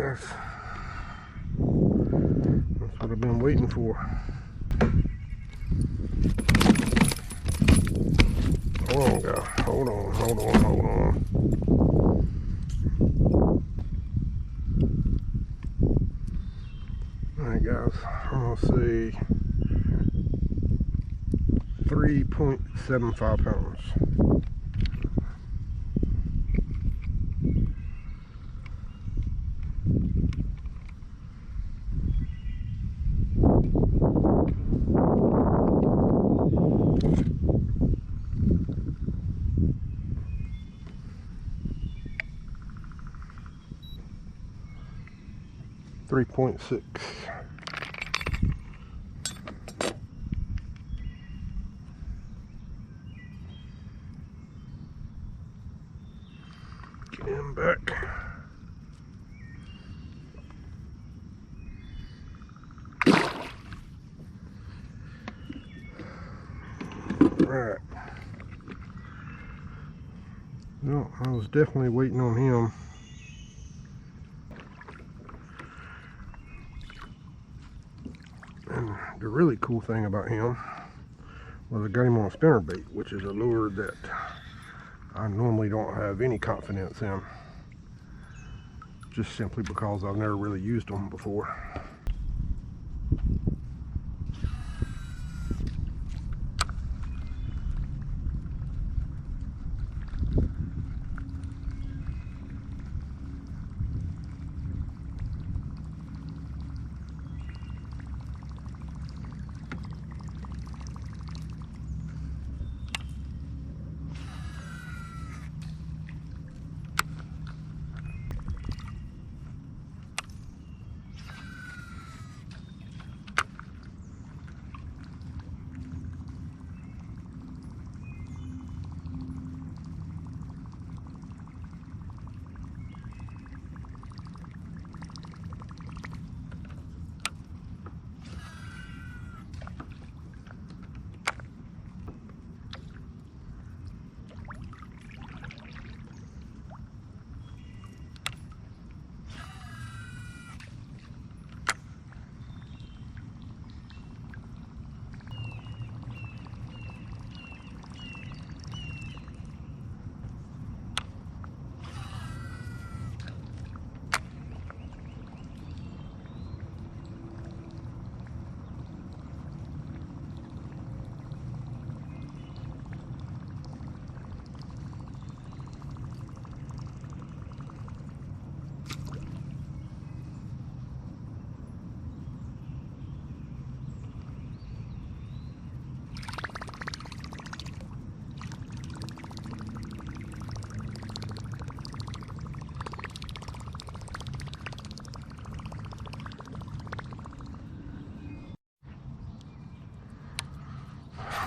guys. That's what I've been waiting for. Hold on, guys. Hold on. Alright, guys. I'm going to say 3.75 pounds. .6. Get him back. Right. No, I was definitely waiting on him. And the really cool thing about him was I got him on a spinnerbait, which is a lure that I normally don't have any confidence in, just simply because I've never really used them before.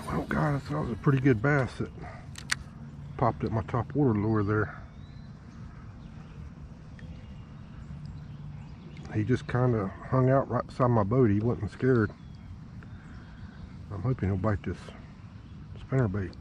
Well, guys, that was a pretty good bass that popped at my top water lure there. He just kind of hung out right beside my boat. He wasn't scared. I'm hoping he'll bite this spinnerbait.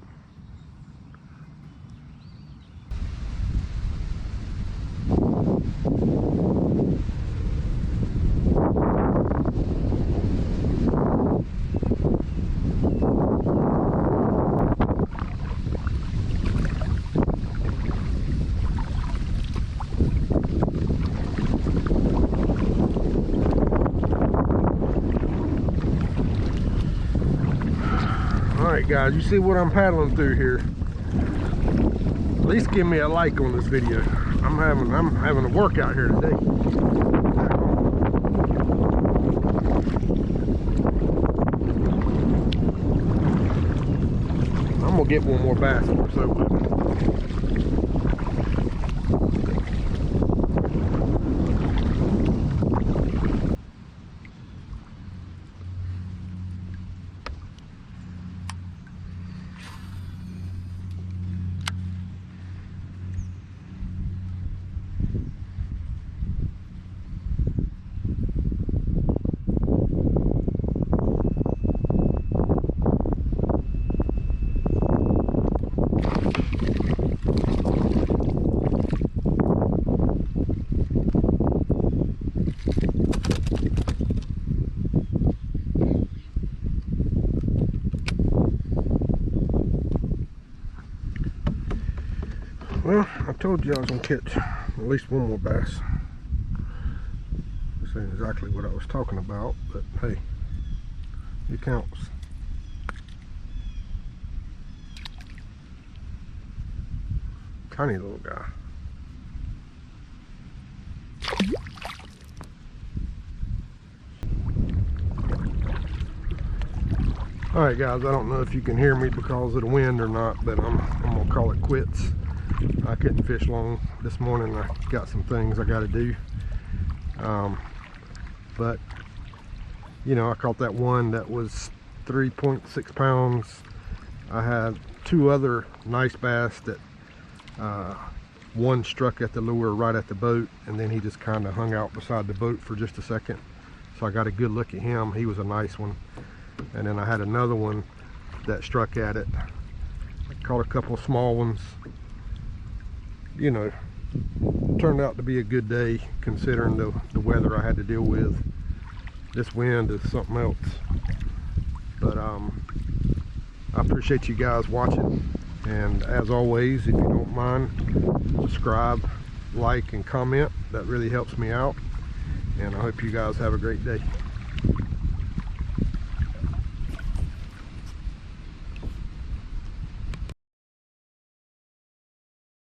Alright guys, you see what I'm paddling through here. At least give me a like on this video. I'm having a workout here today. I'm gonna get one more bass or so with it. Well, I told you I was going to catch at least one more bass. This ain't exactly what I was talking about, but hey, it counts. Tiny little guy. Alright guys, I don't know if you can hear me because of the wind or not, but I'm going to call it quits. I couldn't fish long this morning. I got some things I got to do. But, you know, I caught that one that was 3.6 pounds. I had two other nice bass that one struck at the lure right at the boat, and then he just kind of hung out beside the boat for just a second. So I got a good look at him. He was a nice one. And then I had another one that struck at it. I caught a couple of small ones. You know, turned out to be a good day considering the weather I had to deal with. This wind is something else. But I appreciate you guys watching, and as always, if you don't mind, subscribe, like, and comment. That really helps me out, and I hope you guys have a great day.